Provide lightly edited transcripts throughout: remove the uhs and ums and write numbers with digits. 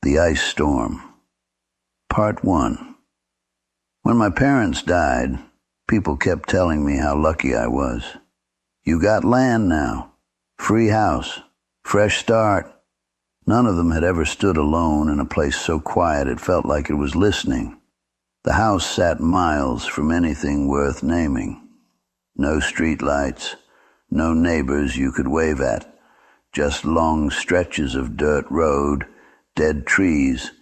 The Ice Storm. Part 1. When my parents died, people kept telling me how lucky I was. You got land now, free house, fresh start. None of them had ever stood alone in a place so quiet it felt like it was listening. The house sat miles from anything worth naming. No street lights, no neighbors you could wave at, just long stretches of dirt road, dead trees,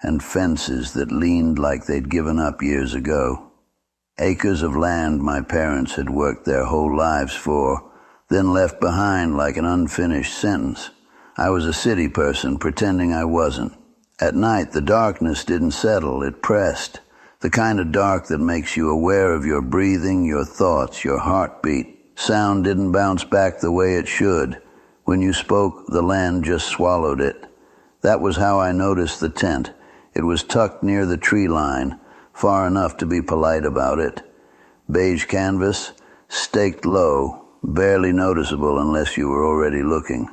and fences that leaned like they'd given up years ago. Acres of land my parents had worked their whole lives for, then left behind like an unfinished sentence. I was a city person pretending I wasn't. At night, the darkness didn't settle, it pressed. The kind of dark that makes you aware of your breathing, your thoughts, your heartbeat. Sound didn't bounce back the way it should. When you spoke, the land just swallowed it. That was how I noticed the tent. It was tucked near the tree line, far enough to be polite about it. Beige canvas, staked low, barely noticeable unless you were already looking.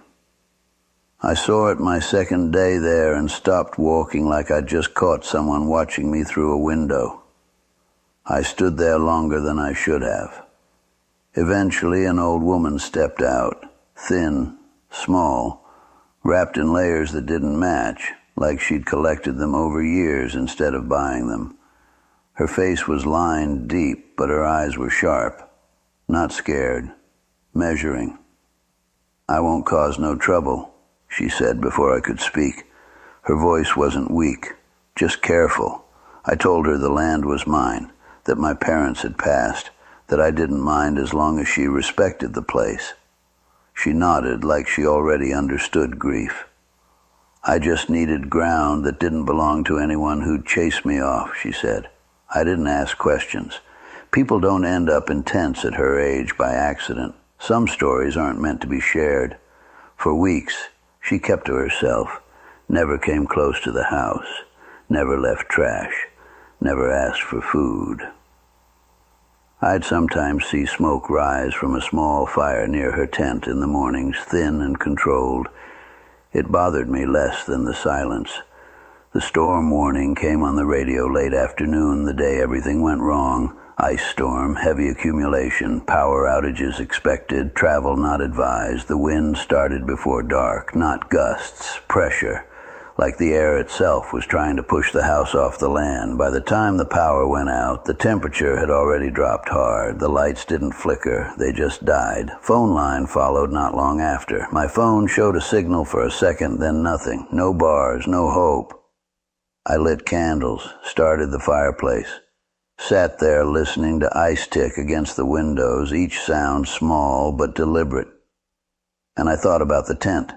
I saw it my second day there and stopped walking like I'd just caught someone watching me through a window. I stood there longer than I should have. Eventually, an old woman stepped out, thin, small, wrapped in layers that didn't match, like she'd collected them over years instead of buying them. Her face was lined deep, but her eyes were sharp, not scared, measuring. "I won't cause no trouble," she said before I could speak. Her voice wasn't weak, just careful. I told her the land was mine, that my parents had passed, that I didn't mind as long as she respected the place. She nodded like she already understood grief. "I just needed ground that didn't belong to anyone who'd chase me off," she said. I didn't ask questions. People don't end up in tents at her age by accident. Some stories aren't meant to be shared. For weeks, she kept to herself, never came close to the house, never left trash, never asked for food. I'd sometimes see smoke rise from a small fire near her tent in the mornings, thin and controlled. It bothered me less than the silence. The storm warning came on the radio late afternoon, the day everything went wrong. Ice storm, heavy accumulation, power outages expected, travel not advised. The wind started before dark, not gusts, pressure. Like the air itself was trying to push the house off the land. By the time the power went out, the temperature had already dropped hard. The lights didn't flicker, they just died. Phone line followed not long after. My phone showed a signal for a second, then nothing. No bars, no hope. I lit candles, started the fireplace. Sat there listening to ice tick against the windows, each sound small but deliberate. And I thought about the tent.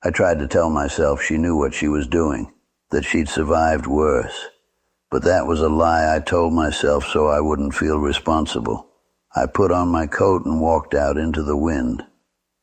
I tried to tell myself she knew what she was doing, that she'd survived worse. But that was a lie I told myself so I wouldn't feel responsible. I put on my coat and walked out into the wind.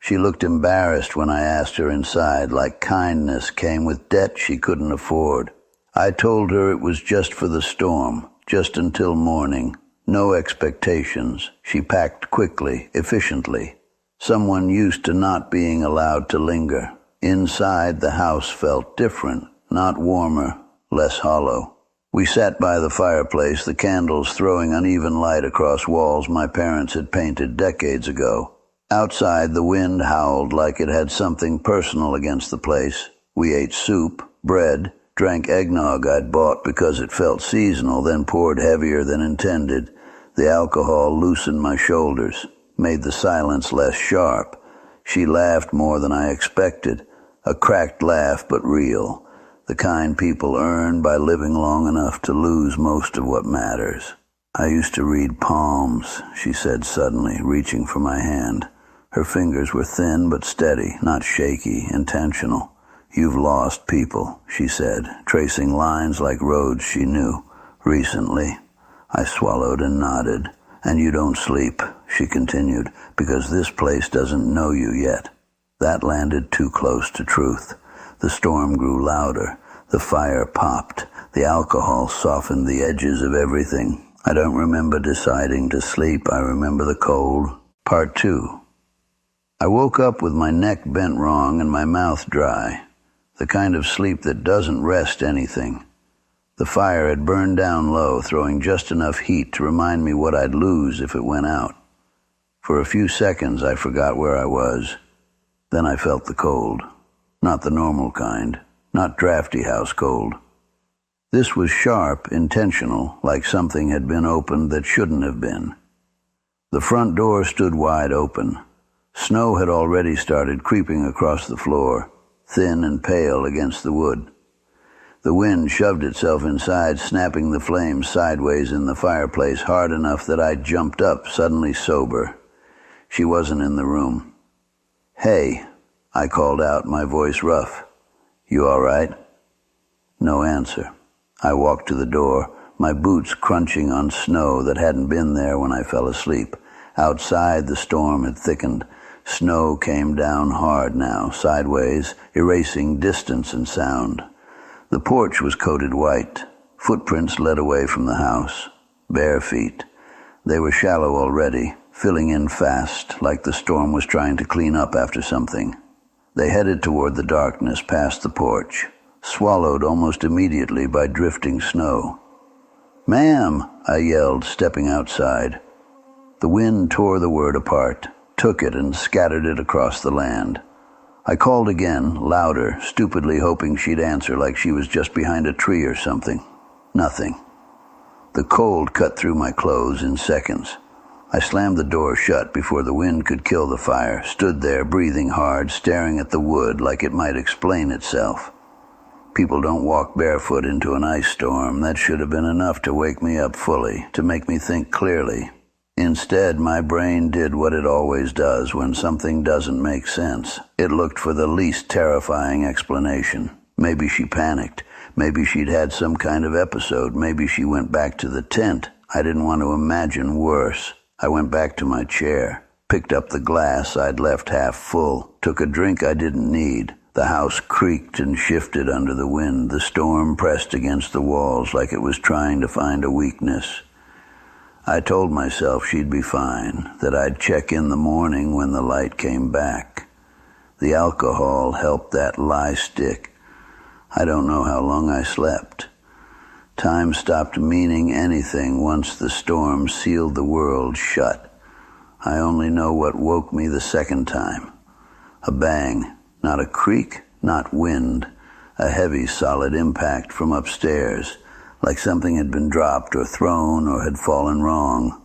She looked embarrassed when I asked her inside, like kindness came with debt she couldn't afford. I told her it was just for the storm, just until morning. No expectations. She packed quickly, efficiently. Someone used to not being allowed to linger. Inside, the house felt different, not warmer, less hollow. We sat by the fireplace, the candles throwing uneven light across walls my parents had painted decades ago. Outside, the wind howled like it had something personal against the place. We ate soup, bread, drank eggnog I'd bought because it felt seasonal, then poured heavier than intended. The alcohol loosened my shoulders, made the silence less sharp. She laughed more than I expected. A cracked laugh, but real. The kind people earn by living long enough to lose most of what matters. "I used to read palms," she said suddenly, reaching for my hand. Her fingers were thin but steady, not shaky, intentional. "You've lost people," she said, tracing lines like roads she knew. "Recently." I swallowed and nodded. "And you don't sleep," she continued, "because this place doesn't know you yet." That landed too close to truth. The storm grew louder. The fire popped. The alcohol softened the edges of everything. I don't remember deciding to sleep. I remember the cold. Part 2. I woke up with my neck bent wrong and my mouth dry. the kind of sleep that doesn't rest anything. The fire had burned down low, throwing just enough heat to remind me what I'd lose if it went out. For a few seconds I forgot where I was. Then I felt the cold. Not the normal kind. Not drafty house cold. This was sharp, intentional, like something had been opened that shouldn't have been. The front door stood wide open. Snow had already started creeping across the floor, thin and pale against the wood. The wind shoved itself inside, snapping the flames sideways in the fireplace hard enough that I jumped up, suddenly sober. She wasn't in the room. "Hey," I called out, my voice rough. "You all right?" No answer. I walked to the door, my boots crunching on snow that hadn't been there when I fell asleep. Outside, the storm had thickened. Snow came down hard now, sideways, erasing distance and sound. The porch was coated white. Footprints led away from the house. Bare feet. They were shallow already, filling in fast, like the storm was trying to clean up after something. They headed toward the darkness past the porch, swallowed almost immediately by drifting snow. "Ma'am," I yelled, stepping outside. The wind tore the word apart, took it and scattered it across the land. I called again, louder, stupidly hoping she'd answer like she was just behind a tree or something. Nothing. The cold cut through my clothes in seconds. I slammed the door shut before the wind could kill the fire, stood there breathing hard, staring at the wood like it might explain itself. People don't walk barefoot into an ice storm. That should have been enough to wake me up fully, to make me think clearly. Instead, my brain did what it always does when something doesn't make sense. It looked for the least terrifying explanation. Maybe she panicked. Maybe she'd had some kind of episode. Maybe she went back to the tent. I didn't want to imagine worse. I went back to my chair, picked up the glass I'd left half full, took a drink I didn't need. The house creaked and shifted under the wind. The storm pressed against the walls like it was trying to find a weakness. I told myself she'd be fine, that I'd check in the morning when the light came back. The alcohol helped that lie stick. I don't know how long I slept. Time stopped meaning anything once the storm sealed the world shut. I only know what woke me the second time. A bang, not a creak, not wind. A heavy, solid impact from upstairs, like something had been dropped or thrown or had fallen wrong.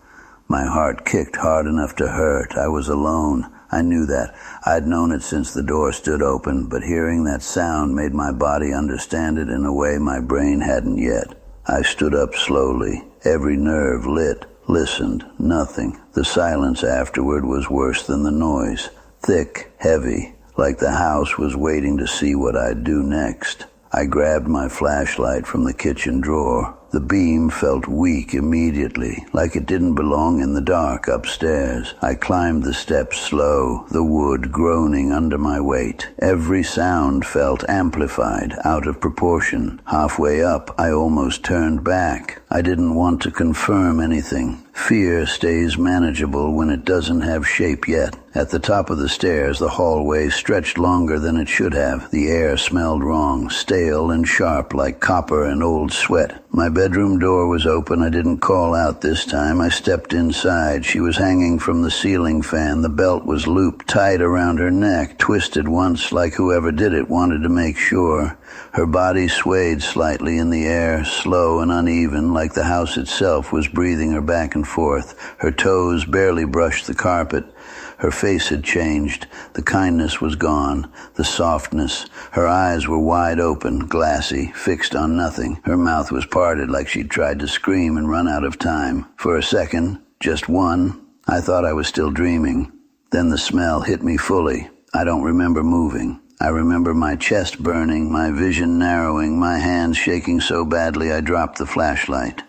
My heart kicked hard enough to hurt. I was alone. I knew that. I'd known it since the door stood open, but hearing that sound made my body understand it in a way my brain hadn't yet. I stood up slowly, every nerve lit, listened, nothing. The silence afterward was worse than the noise. Thick, heavy, like the house was waiting to see what I'd do next. I grabbed my flashlight from the kitchen drawer. The beam felt weak immediately, like it didn't belong in the dark upstairs. I climbed the steps slow, the wood groaning under my weight. Every sound felt amplified, out of proportion. Halfway up, I almost turned back. I didn't want to confirm anything. Fear stays manageable when it doesn't have shape yet. At the top of the stairs, the hallway stretched longer than it should have. The air smelled wrong, stale and sharp like copper and old sweat. My bedroom door was open. I didn't call out this time. I stepped inside. She was hanging from the ceiling fan. The belt was looped tight around her neck, twisted once like whoever did it wanted to make sure. Her body swayed slightly in the air, slow and uneven, like the house itself was breathing her back and forth. Her toes barely brushed the carpet. Her face had changed. The kindness was gone, the softness. Her eyes were wide open, glassy, fixed on nothing. Her mouth was parted like she'd tried to scream and run out of time. For a second, just one, I thought I was still dreaming. Then the smell hit me fully. I don't remember moving. I remember my chest burning, my vision narrowing, my hands shaking so badly I dropped the flashlight.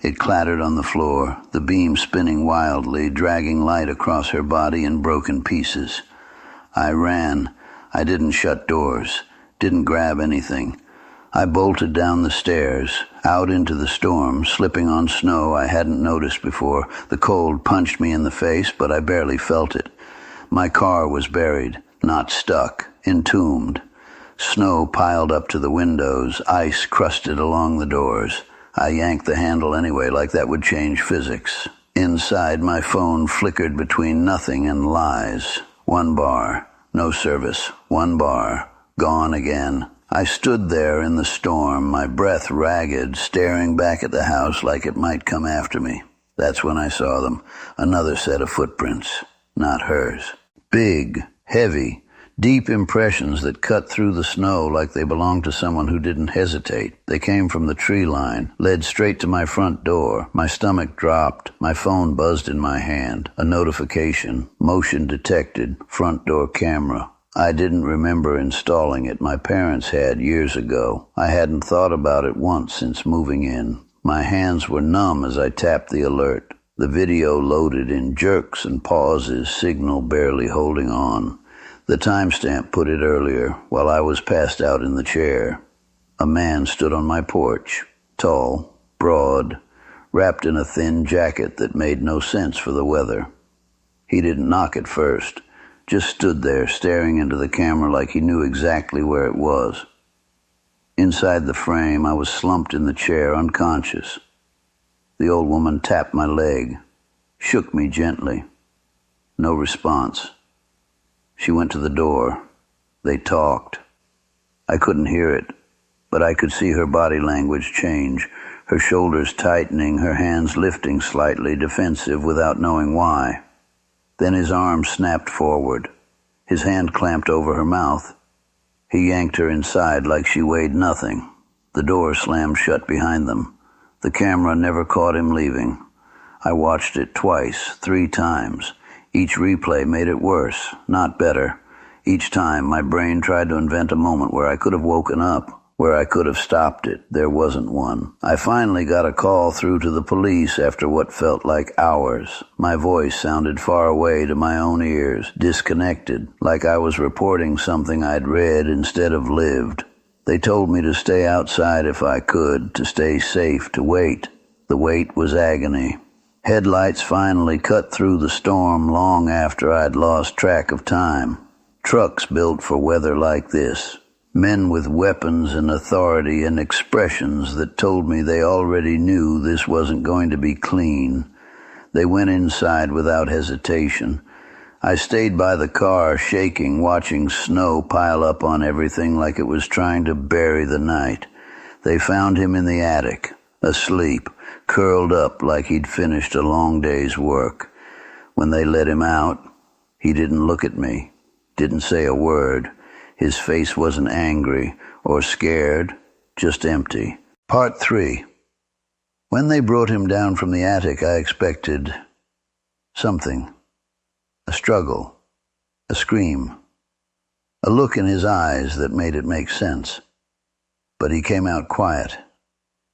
It clattered on the floor, the beam spinning wildly, dragging light across her body in broken pieces. I ran. I didn't shut doors, didn't grab anything. I bolted down the stairs, out into the storm, slipping on snow I hadn't noticed before. The cold punched me in the face, but I barely felt it. My car was buried, not stuck, entombed. Snow piled up to the windows, ice crusted along the doors. I yanked the handle anyway, like that would change physics. Inside, my phone flickered between nothing and lies. 1 bar, no service. 1 bar, gone again. I stood there in the storm, my breath ragged, staring back at the house like it might come after me. That's when I saw them. Another set of footprints. Not hers. Big, heavy, deep impressions that cut through the snow like they belonged to someone who didn't hesitate. They came from the tree line, led straight to my front door. My stomach dropped. My phone buzzed in my hand. A notification. Motion detected. Front door camera. I didn't remember installing it. My parents had years ago. I hadn't thought about it once since moving in. My hands were numb as I tapped the alert. The video loaded in jerks and pauses, signal barely holding on. The timestamp put it earlier, while I was passed out in the chair. A man stood on my porch, tall, broad, wrapped in a thin jacket that made no sense for the weather. He didn't knock at first, just stood there staring into the camera like he knew exactly where it was. Inside the frame, I was slumped in the chair, unconscious. The old woman tapped my leg, shook me gently. No response. She went to the door. They talked. I couldn't hear it, but I could see her body language change, her shoulders tightening, her hands lifting slightly, defensive without knowing why. Then his arm snapped forward. His hand clamped over her mouth. He yanked her inside like she weighed nothing. The door slammed shut behind them. The camera never caught him leaving. I watched it twice, 3 times. Each replay made it worse, not better. Each time, my brain tried to invent a moment where I could have woken up, where I could have stopped it. There wasn't one. I finally got a call through to the police after what felt like hours. My voice sounded far away to my own ears, disconnected, like I was reporting something I'd read instead of lived. They told me to stay outside if I could, to stay safe, to wait. The wait was agony. Headlights finally cut through the storm long after I'd lost track of time. Trucks built for weather like this. Men with weapons and authority and expressions that told me they already knew this wasn't going to be clean. They went inside without hesitation. I stayed by the car, shaking, watching snow pile up on everything like it was trying to bury the night. They found him in the attic, asleep, curled up like he'd finished a long day's work. When they let him out, he didn't look at me, didn't say a word. His face wasn't angry or scared, just empty. Part 3. When they brought him down from the attic, I expected something. A struggle, a scream, a look in his eyes that made it make sense. But he came out quiet.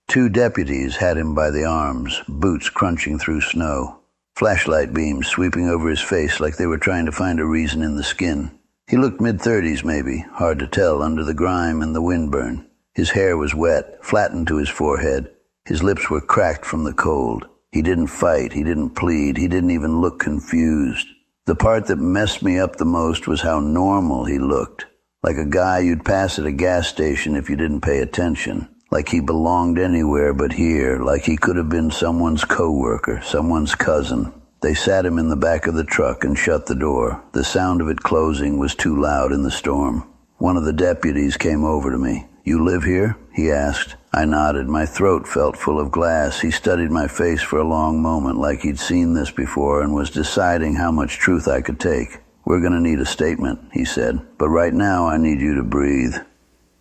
2 deputies had him by the arms, boots crunching through snow, flashlight beams sweeping over his face like they were trying to find a reason in the skin. He looked mid-30s maybe, hard to tell under the grime and the windburn. His hair was wet, flattened to his forehead. His lips were cracked from the cold. He didn't fight, he didn't plead, he didn't even look confused. The part that messed me up the most was how normal he looked, like a guy you'd pass at a gas station if you didn't pay attention, like he belonged anywhere but here, like he could have been someone's coworker, someone's cousin. They sat him in the back of the truck and shut the door. The sound of it closing was too loud in the storm. One of the deputies came over to me. "You live here?" he asked. I nodded. My throat felt full of glass. He studied my face for a long moment like he'd seen this before and was deciding how much truth I could take. "We're going to need a statement," he said. "But right now I need you to breathe.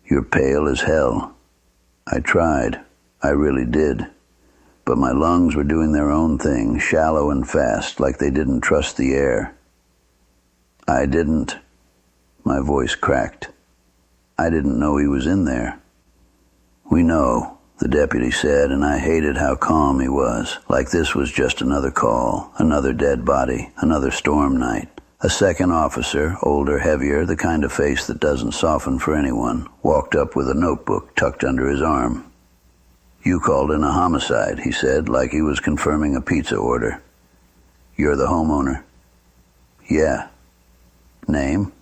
You're pale as hell." I tried. I really did. But my lungs were doing their own thing, shallow and fast, like they didn't trust the air. I didn't. My voice cracked. I didn't know he was in there. "We know," the deputy said, and I hated how calm he was, like this was just another call, another dead body, another storm night. A second officer, older, heavier, the kind of face that doesn't soften for anyone, walked up with a notebook tucked under his arm. "You called in a homicide," he said, like he was confirming a pizza order. "You're the homeowner?" "Yeah." "Name?"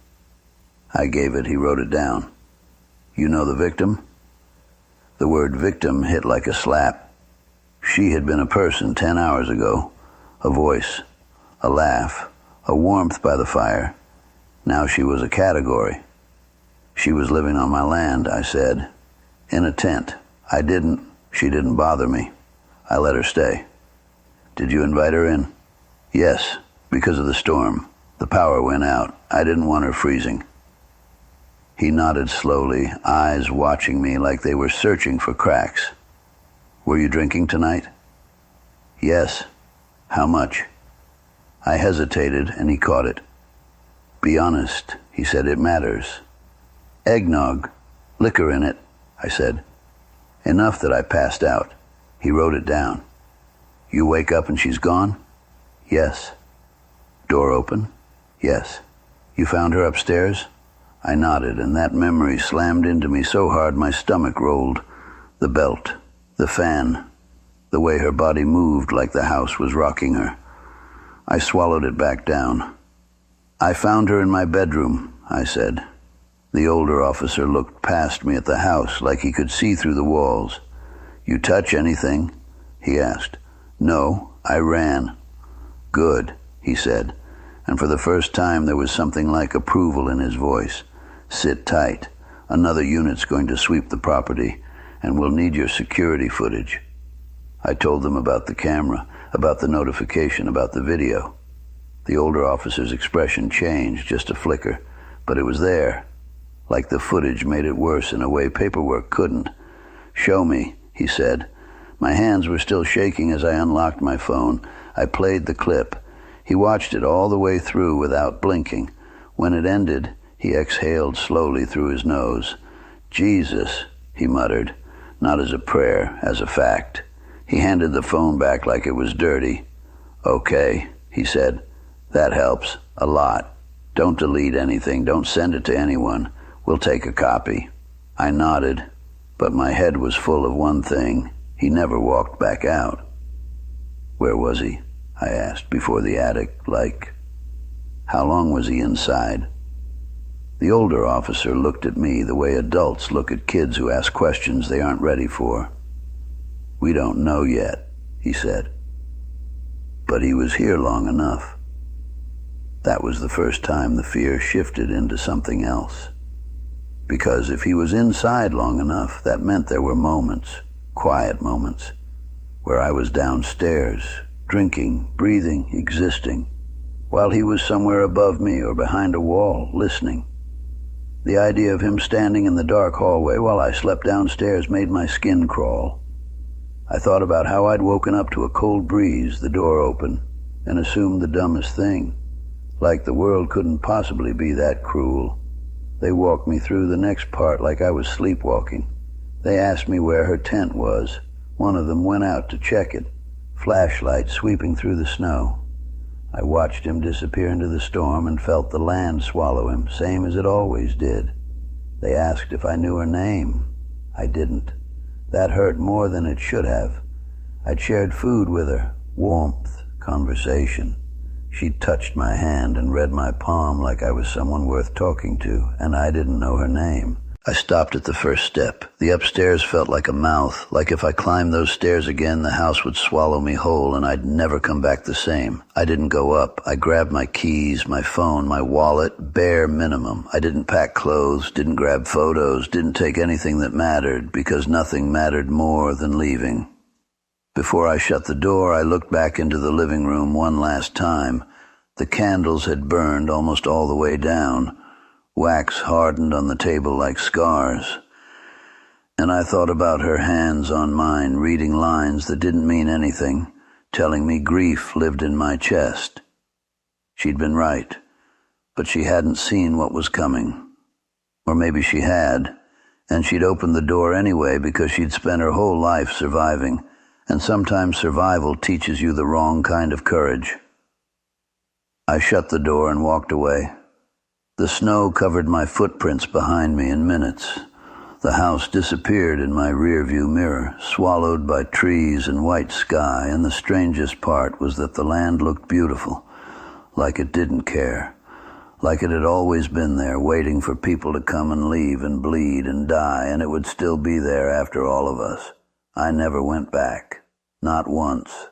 I gave it. He wrote it down. You know the victim? The word victim hit like a slap. She had been a person 10 hours ago. A voice, a laugh, a warmth by the fire. Now she was a category. She was living on my land, I said. In a tent. She didn't bother me. I let her stay. Did you invite her in? Yes, because of the storm. The power went out. I didn't want her freezing. He nodded slowly, eyes watching me like they were searching for cracks. Were you drinking tonight? Yes. How much? I hesitated, and he caught it. Be honest, he said, it matters. Eggnog. Liquor in it, I said. Enough that I passed out. He wrote it down. You wake up and she's gone? Yes. Door open? Yes. You found her upstairs? I nodded, and that memory slammed into me so hard my stomach rolled. The belt, the fan, the way her body moved like the house was rocking her. I swallowed it back down. I found her in my bedroom, I said. The older officer looked past me at the house like he could see through the walls. You touch anything? He asked. No, I ran. Good, he said, and for the first time there was something like approval in his voice. Sit tight. Another unit's going to sweep the property, and we'll need your security footage. I told them about the camera, about the notification, about the video. The older officer's expression changed, just a flicker, but it was there. Like the footage made it worse in a way paperwork couldn't. Show me, he said. My hands were still shaking as I unlocked my phone. I played the clip. He watched it all the way through without blinking. When it ended, he exhaled slowly through his nose. Jesus, he muttered, not as a prayer, as a fact. He handed the phone back like it was dirty. Okay, he said. That helps. A lot. Don't delete anything. Don't send it to anyone. We'll take a copy. I nodded, but my head was full of one thing. He never walked back out. Where was he? I asked, before the attic, like. How long was he inside? The older officer looked at me the way adults look at kids who ask questions they aren't ready for. We don't know yet, he said. But he was here long enough. That was the first time the fear shifted into something else. Because if he was inside long enough, that meant there were moments, quiet moments, where I was downstairs, drinking, breathing, existing, while he was somewhere above me or behind a wall, listening. The idea of him standing in the dark hallway while I slept downstairs made my skin crawl. I thought about how I'd woken up to a cold breeze, the door open, and assumed the dumbest thing, like the world couldn't possibly be that cruel. They walked me through the next part like I was sleepwalking. They asked me where her tent was. One of them went out to check it, flashlight sweeping through the snow. I watched him disappear into the storm and felt the land swallow him, same as it always did. They asked if I knew her name. I didn't. That hurt more than it should have. I'd shared food with her, warmth, conversation. She'd touched my hand and read my palm like I was someone worth talking to, and I didn't know her name. I stopped at the first step. The upstairs felt like a mouth, like if I climbed those stairs again, the house would swallow me whole and I'd never come back the same. I didn't go up. I grabbed my keys, my phone, my wallet, bare minimum. I didn't pack clothes, didn't grab photos, didn't take anything that mattered, because nothing mattered more than leaving. Before I shut the door, I looked back into the living room one last time. The candles had burned almost all the way down. Wax hardened on the table like scars. And I thought about her hands on mine, reading lines that didn't mean anything, telling me grief lived in my chest. She'd been right, but she hadn't seen what was coming. Or maybe she had, and she'd opened the door anyway because she'd spent her whole life surviving, and sometimes survival teaches you the wrong kind of courage. I shut the door and walked away. The snow covered my footprints behind me in minutes. The house disappeared in my rearview mirror, swallowed by trees and white sky, and the strangest part was that the land looked beautiful, like it didn't care, like it had always been there, waiting for people to come and leave and bleed and die, and it would still be there after all of us. I never went back. Not once.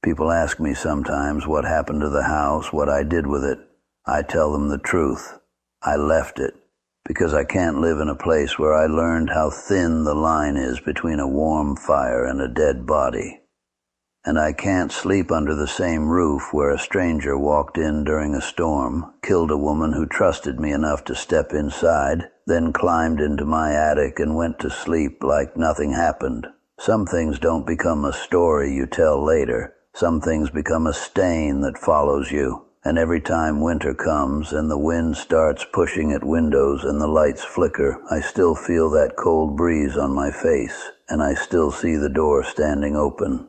People ask me sometimes what happened to the house, what I did with it. I tell them the truth. I left it, because I can't live in a place where I learned how thin the line is between a warm fire and a dead body. And I can't sleep under the same roof where a stranger walked in during a storm, killed a woman who trusted me enough to step inside, then climbed into my attic and went to sleep like nothing happened. Some things don't become a story you tell later. Some things become a stain that follows you. And every time winter comes and the wind starts pushing at windows and the lights flicker, I still feel that cold breeze on my face, and I still see the door standing open.